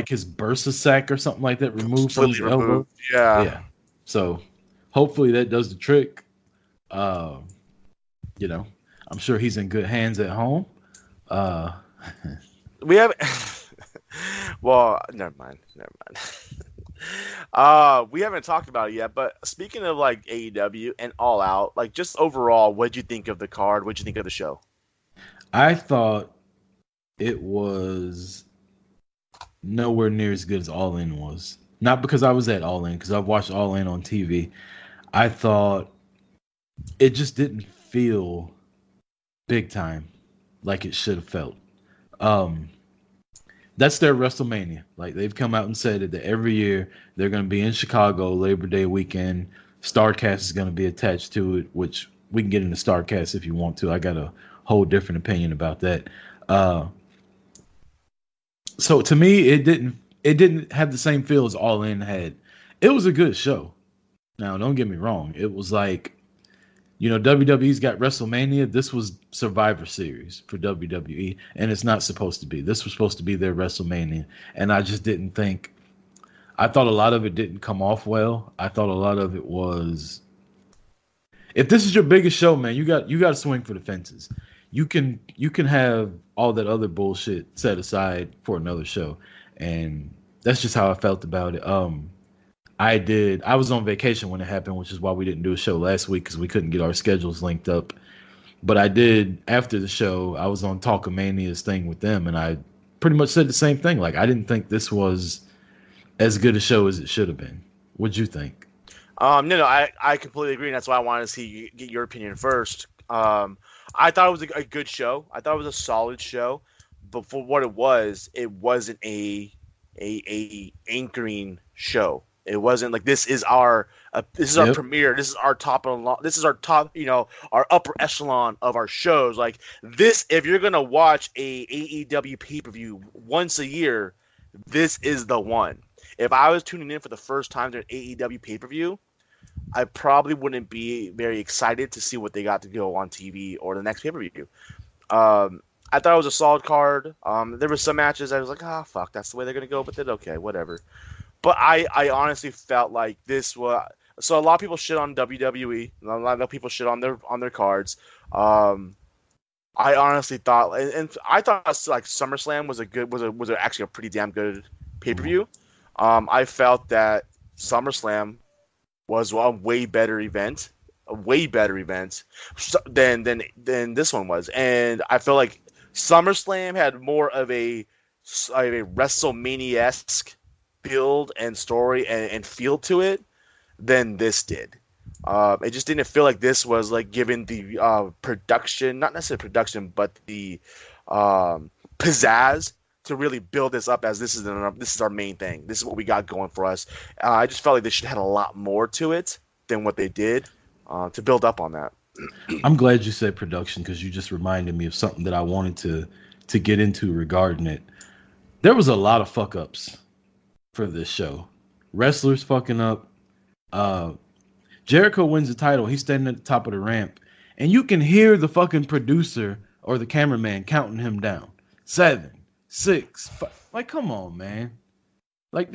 like his bursa sac or something like that removed from his Completely elbow. removed. Yeah. Yeah. So hopefully that does the trick. Uh, you know, I'm sure he's in good hands at home. Uh, We have well, never mind. Never mind. We haven't talked about it yet, but speaking of like AEW and All Out, like just overall, what'd you think of the card? What'd you think of the show? I thought it was nowhere near as good as All In was. Not because I was at All In, because I've watched All In on TV. I thought it just didn't feel big time like it should have felt. Um, that's their WrestleMania. Like they've come out and said it that every year they're going to be in Chicago Labor Day weekend. Starcast is going to be attached to it, which we can get into Starcast if you want to. I got a whole different opinion about that. So to me, it didn't have the same feel as All In had. It was a good show. Now, don't get me wrong. It was like, WWE's got WrestleMania. This was Survivor Series for WWE, and it's not supposed to be. This was supposed to be their WrestleMania, and I just didn't think. I thought a lot of it didn't come off well. I thought a lot of it was. If this is your biggest show, man, you got to swing for the fences. You can have all that other bullshit set aside for another show, and that's just how I felt about it. I was on vacation when it happened, which is why we didn't do a show last week because we couldn't get our schedules linked up. But I did after the show. I was on Talkomania's thing with them, and I pretty much said the same thing. Like I didn't think this was as good a show as it should have been. What'd you think? No, I completely agree, and that's why I wanted to get your opinion first. I thought it was a good show. I thought it was a solid show, but for what it wasn't a anchoring show. It wasn't like this is our Yep. premiere. This is our this is our top, our upper echelon of our shows. Like this, if you're gonna watch a AEW pay per view once a year, this is the one. If I was tuning in for the first time to an AEW pay per view, I probably wouldn't be very excited to see what they got to go on TV or the next pay per view. I thought it was a solid card. There were some matches I was like, fuck, that's the way they're gonna go. But then okay, whatever. But I honestly felt like this was so. A lot of people shit on WWE. A lot of people shit on their cards. I honestly thought, and I thought like SummerSlam was actually a pretty damn good pay per view. I felt that SummerSlam was a way better event than this one was, and I feel like SummerSlam had more of a WrestleMania-esque build and story and feel to it than this did. It just didn't feel like this was like given the production, not necessarily production, but the pizzazz to really build this up as this is our main thing. This is what we got going for us. I just felt like they should have had a lot more to it than what they did to build up on that. I'm glad you said production because you just reminded me of something that I wanted to get into regarding it. There was a lot of fuck ups for this show. Wrestlers fucking up. Jericho wins the title. He's standing at the top of the ramp, and you can hear the fucking producer or the cameraman counting him down. 7, 6, 5. Like, come on, man. Like,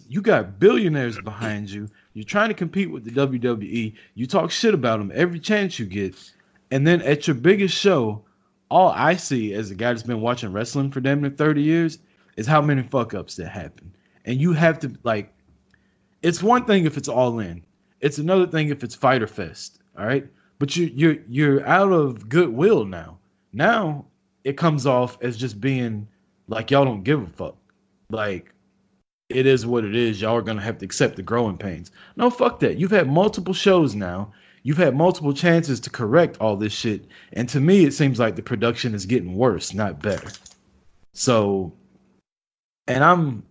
you got billionaires behind you. You're trying to compete with the WWE. You talk shit about them every chance you get. And then at your biggest show, all I see as a guy that's been watching wrestling for damn near 30 years is how many fuck ups that happen. And you have to, like, it's one thing if it's All In. It's another thing if it's Fyter Fest. All right. But you're out of goodwill now. Now it comes off as just being like y'all don't give a fuck. Like, it is what it is. Y'all are gonna have to accept the growing pains. No, fuck that. You've had multiple shows now. You've had multiple chances to correct all this shit. And to me, it seems like the production is getting worse, not better. So, and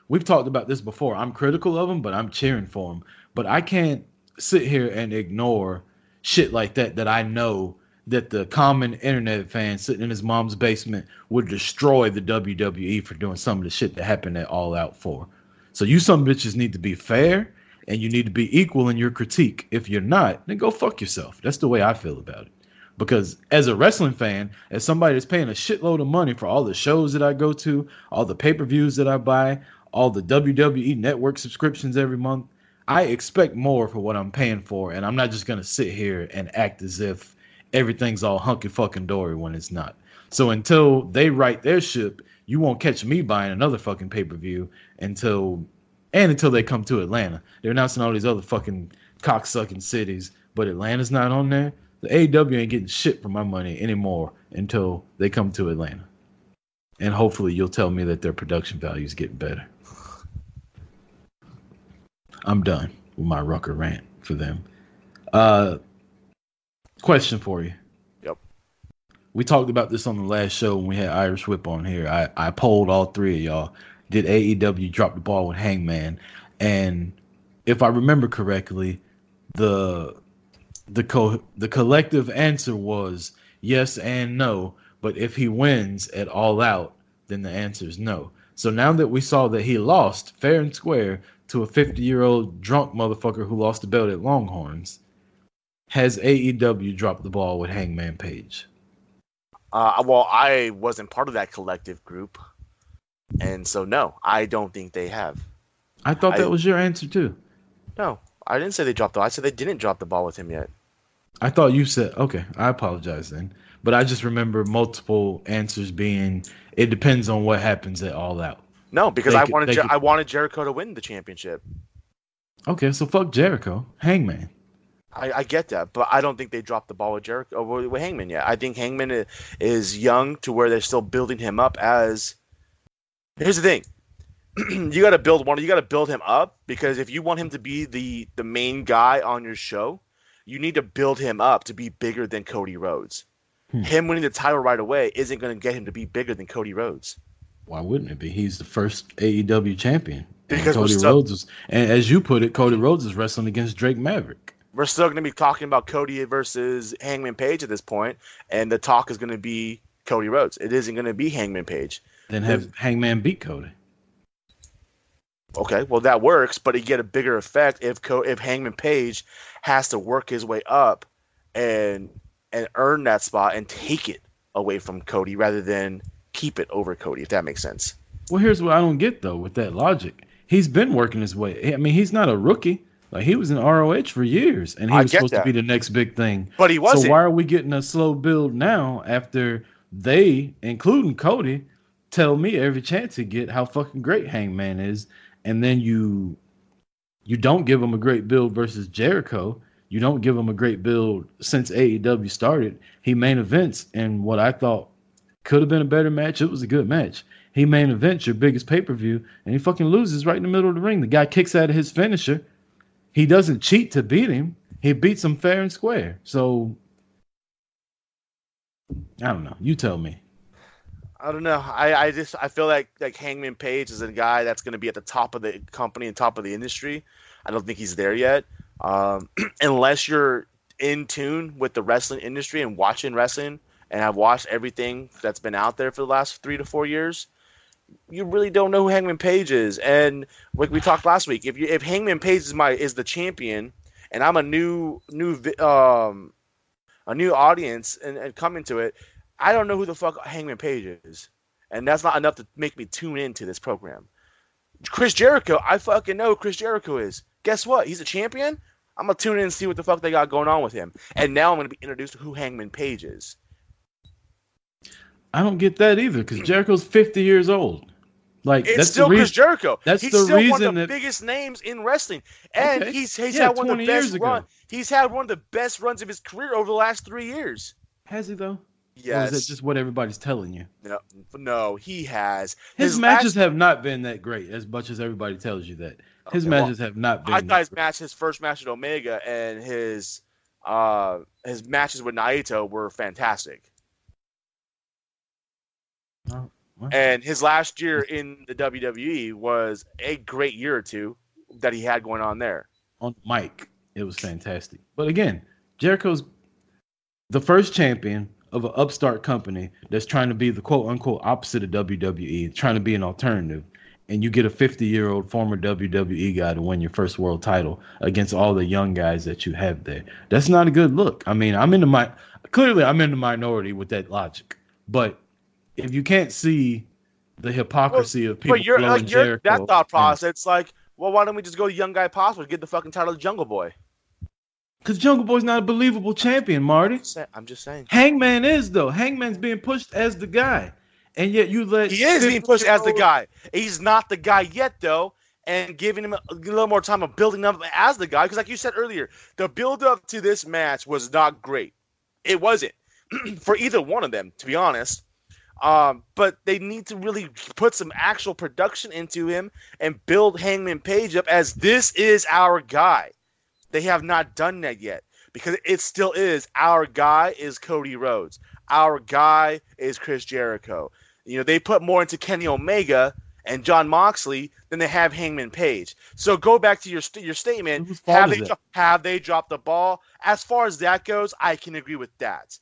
we've talked about this before. I'm critical of them, but I'm cheering for them. But I can't sit here and ignore shit like that I know that the common internet fan sitting in his mom's basement would destroy the WWE for doing some of the shit that happened at All Out for. So you some bitches need to be fair and you need to be equal in your critique. If you're not, then go fuck yourself. That's the way I feel about it. Because as a wrestling fan, as somebody that's paying a shitload of money for all the shows that I go to, all the pay-per-views that I buy, all the WWE network subscriptions every month, I expect more for what I'm paying for. And I'm not just going to sit here and act as if everything's all hunky fucking dory when it's not. So until they right their ship, you won't catch me buying another fucking pay-per-view until they come to Atlanta. They're announcing all these other fucking cocksucking cities, but Atlanta's not on there. The AEW ain't getting shit for my money anymore until they come to Atlanta. And hopefully you'll tell me that their production value is getting better. I'm done with my Rucker rant for them. Question for you. Yep. We talked about this on the last show when we had Irish Whip on here. I polled all three of y'all. Did AEW drop the ball with Hangman? And if I remember correctly, the collective answer was yes and no. But if he wins at All Out, then the answer is no. So now that we saw that he lost fair and square to a 50-year-old drunk motherfucker who lost the belt at Longhorns, has AEW dropped the ball with Hangman Page? Well, I wasn't part of that collective group. And so, no, I don't think they have. I thought that was your answer, too. No, I didn't say they dropped the ball. I said they didn't drop the ball with him yet. I thought you said, okay, I apologize then. But I just remember multiple answers being, it depends on what happens at All Out. No, because I wanted Jericho to win the championship. Okay, so fuck Jericho. Hangman. I get that, but I don't think they dropped the ball with Jericho with Hangman yet. I think Hangman is young to where they're still building him up as. Here's the thing. You got to build him up, because if you want him to be the main guy on your show, you need to build him up to be bigger than Cody Rhodes. Him winning the title right away isn't going to get him to be bigger than Cody Rhodes. Why wouldn't it be? He's the first AEW champion. Because Cody Rhodes was, and as you put it, Cody Rhodes is wrestling against Drake Maverick. We're still going to be talking about Cody versus Hangman Page at this point, and the talk is going to be Cody Rhodes. It isn't going to be Hangman Page. Then have Hangman beat Cody. Okay, well that works, but you get a bigger effect if Hangman Page has to work his way up and earn that spot and take it away from Cody rather than keep it over Cody, if that makes sense. Well, here's what I don't get though with that logic. He's been working his way. I mean, he's not a rookie. Like, he was in ROH for years, and he was supposed to be the next big thing. But he wasn't. So why are we getting a slow build now after they, including Cody, tell me every chance he get how fucking great Hangman is, and then you don't give him a great build versus Jericho. You don't give him a great build since AEW started. He main events in what I thought could have been a better match. It was a good match. He main events your biggest pay-per-view, and he fucking loses right in the middle of the ring. The guy kicks out of his finisher. He doesn't cheat to beat him. He beats him fair and square. So, I don't know. You tell me. I don't know. I feel like Hangman Page is a guy that's going to be at the top of the company and top of the industry. I don't think he's there yet. Unless you're in tune with the wrestling industry and watching wrestling and have watched everything that's been out there for the last 3 to 4 years, you really don't know who Hangman Page is. And like we talked last week, if Hangman Page is the champion, and I'm a new audience and coming to it, I don't know who the fuck Hangman Page is, and that's not enough to make me tune into this program. Chris Jericho, I fucking know who Chris Jericho is. Guess what? He's a champion. I'm gonna tune in and see what the fuck they got going on with him, and now I'm gonna be introduced to who Hangman Page is. I don't get that either, because Jericho's 50 years old. Like, it's that's still Chris Jericho. That's he's the still reason one of the that biggest names in wrestling, and okay. he's had one of the best runs. He's had one of the best runs of his career over the last 3 years. Has he though? Yes. Or is that just what everybody's telling you? No, he has. His matches have not been that great, as much as everybody tells you that. His matches have not been. I thought his first match at Omega, and his matches with Naito were fantastic. Oh, well. And his last year in the WWE was a great year or two that he had going on there. On mic, it was fantastic. But again, Jericho's the first champion of an upstart company that's trying to be the quote-unquote opposite of WWE, trying to be an alternative. and you get a 50-year-old former WWE guy to win your first world title against all the young guys that you have there. That's not a good look. I mean, I'm in the minority with that logic. But if you can't see the hypocrisy of people But you're blowing like that Jericho, thought process. It's like, well, why don't we just go to young guy possible to get the fucking title of Jungle Boy? because Jungle Boy's not a believable champion, Marty. I'm just saying. Hangman is though. Hangman's being pushed as the guy, and yet you let He is being pushed as the guy. He's not the guy yet though, and giving him a little more time of building up as the guy. Because like you said earlier, the build up to this match was not great. It wasn't for either one of them, to be honest. But they need to really put some actual production into him and build Hangman Page up as this is our guy. They have not done that yet because it still is our guy is Cody Rhodes. Our guy is Chris Jericho. You know, they put more into Kenny Omega and Jon Moxley than they have Hangman Page. So go back to your statement. Have they dropped the ball? As far as that goes, I can agree with that.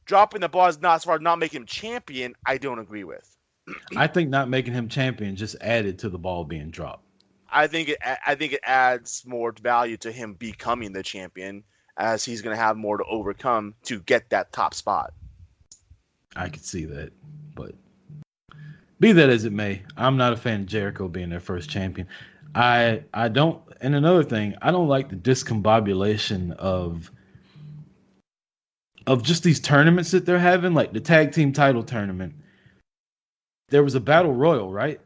Dropping the ball is not, as far as not making him champion, I don't agree with. I think not making him champion just added to the ball being dropped. I think it adds more value to him becoming the champion, as he's going to have more to overcome to get that top spot. I could see that, but be that as it may, I'm not a fan of Jericho being their first champion. I don't, and another thing, I don't like the discombobulation of just these tournaments that they're having, like the tag team title tournament. There was a battle royal, right?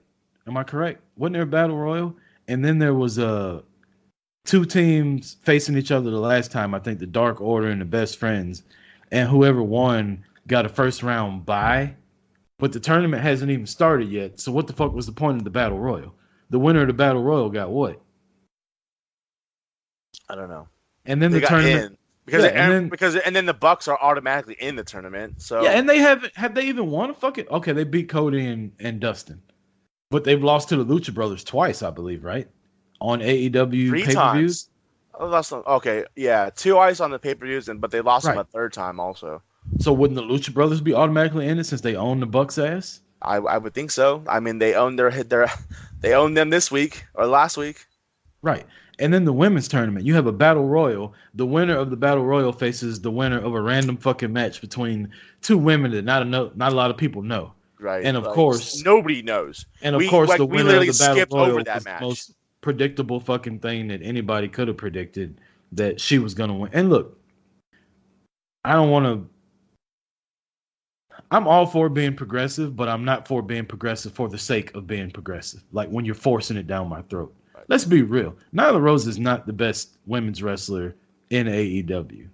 Am I correct? Wasn't there a battle royal? And then there was two teams facing each other the last time. I think the Dark Order and the Best Friends, and whoever won got a first round bye. But the tournament hasn't even started yet. So what the fuck was the point of the battle royal? The winner of the battle royal got what? I don't know. And then the tournament. And then the Bucks are automatically in the tournament. So yeah, and they have they even won a fucking okay, they beat Cody and Dustin. But they've lost to the Lucha Brothers twice, I believe, right? On AEW pay-per-views. Okay, yeah, twice on the pay-per-views, but they lost them a third time also. So wouldn't the Lucha Brothers be automatically in it since they own the Bucks ass? I would think so. I mean, they own they own them this week or last week. Right. And then the women's tournament, you have a battle royal. The winner of the battle royal faces the winner of a random fucking match between two women that not a lot of people know. Right. And of course nobody knows. And of course the winner of the battle royal was the most predictable fucking thing that anybody could have predicted, that she was gonna win. And look, I'm all for being progressive, but I'm not for being progressive for the sake of being progressive. Like when you're forcing it down my throat. Let's be real. Nyla Rose is not the best women's wrestler in AEW.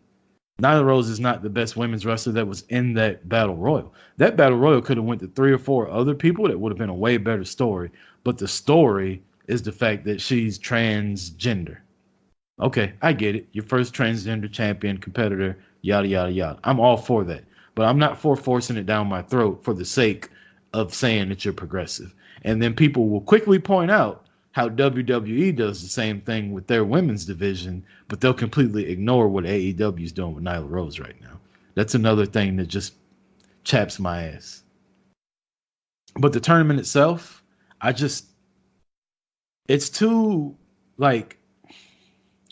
Nyla Rose is not the best women's wrestler that was in that battle royal. That battle royal could have went to 3 or 4 other people. That would have been a way better story. But the story is the fact that she's transgender. Okay, I get it. Your first transgender champion, competitor, yada, yada, yada. I'm all for that. But I'm not for forcing it down my throat for the sake of saying that you're progressive. And then people will quickly point out how WWE does the same thing with their women's division, but they'll completely ignore what AEW is doing with Nyla Rose right now. That's another thing that just chaps my ass. But the tournament itself, it's too, like,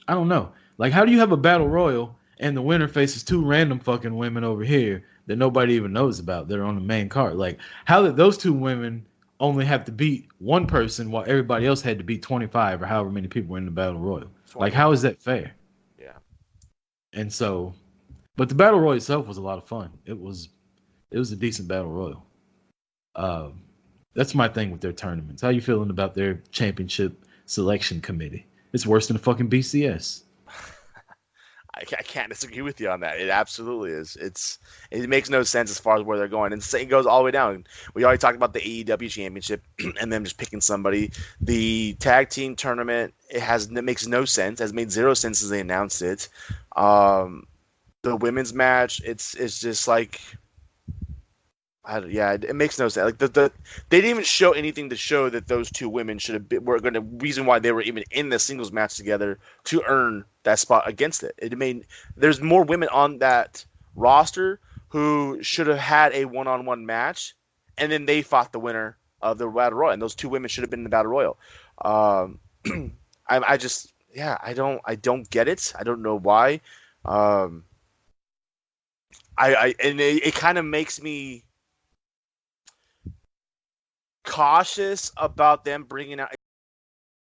I don't know. Like, how do you have a battle royal and the winner faces 2 random fucking women over here that nobody even knows about that are on the main card? Like, how did those 2 women only have to beat one person while everybody else had to beat 25 or however many people were in the battle royal? Like, how is that fair? Yeah. And so, but the battle royal itself was a lot of fun. It was a decent battle royal. That's my thing with their tournaments. How you feeling about their championship selection committee? It's worse than a fucking BCS. I can't disagree with you on that. It absolutely is. It makes no sense as far as where they're going. And it goes all the way down. We already talked about the AEW championship and them just picking somebody. The tag team tournament, it makes no sense. It has made 0 sense since they announced it. The women's match, it's just like, it makes no sense. Like they didn't even show anything to show that those 2 women were going to reason why they were even in the singles match together to earn that spot against it. There's more women on that roster who should have had a one-on-one match, and then they fought the winner of the Battle Royal, and those 2 women should have been in the Battle Royal. I just, yeah, I don't get it. I don't know why. And it kind of makes me cautious about them bringing out